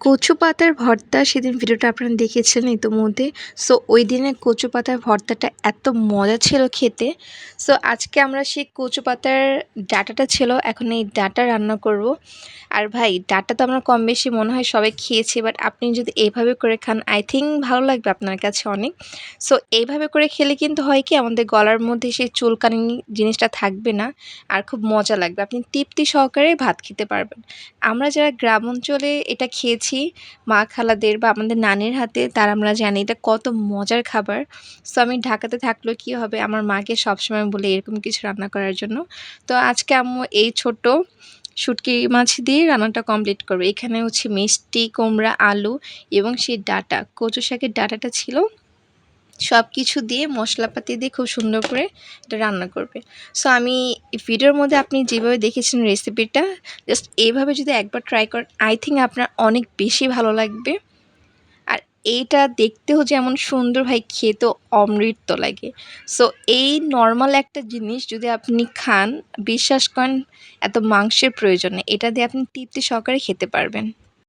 কচু পাতার ভর্তা সেদিন ভিডিওটা আপনারা দেখেছিলেন ইতোমধ্যে। সো ওই দিনের কচু পাতার ভর্তাটা এত মজা ছিল খেতে। সো আজকে আমরা সেই কচু পাতার ডাঁটাটা ছিল, এখন এই ডাঁটা রান্না করব। আর ভাই ডাঁটা তো আমরা কম বেশি মনে হয় সবাই খেয়েছি, বাট আপনি যদি এইভাবে করে খান আই থিঙ্ক ভালো লাগবে আপনার কাছে অনেক। সো এইভাবে করে খেলে কিন্তু হয় কি, আমাদের গলার মধ্যে সেই চুলকানি জিনিসটা থাকবে না, আর খুব মজা লাগবে, আপনি তৃপ্তি সহকারে ভাত খেতে পারবেন। আমরা যারা গ্রাম অঞ্চলে এটা খেয়েছি মা খালাদের বা আমাদের নানির হাতে, তার আমরা জানি এটা কত মজার খাবার। সো আমি ঢাকাতে থাকলেও কী হবে, আমার মাকে সবসময় বলি এরকম কিছু রান্না করার জন্য। তো আজকে আম্মু এই ছোট্ট শুটকি মাছ দিয়ে রান্নাটা কমপ্লিট করবে। এখানে হচ্ছে মিষ্টি কুমড়া, আলু এবং সেই ডাঁটা, কচু শাকের ডাঁটাটা ছিল, সব কিছু দিয়ে মশলাপাতি দিয়ে খুব সুন্দর করে এটা রান্না করবে। সো আমি ভিডিওর মধ্যে আপনি যেভাবে দেখেছেন রেসিপিটা, জাস্ট এইভাবে যদি একবার ট্রাই করেন আই থিঙ্ক আপনার অনেক বেশি ভালো লাগবে। আর এইটা দেখতেও যেমন সুন্দর, ভাই খেতেও অমৃত লাগে। সো এই নর্মাল একটা জিনিস যদি আপনি খান, বিশ্বাস করেন এত মাংসের প্রয়োজন নেই, এটা দিয়ে আপনি তৃপ্তি সহকারে খেতে পারবেন।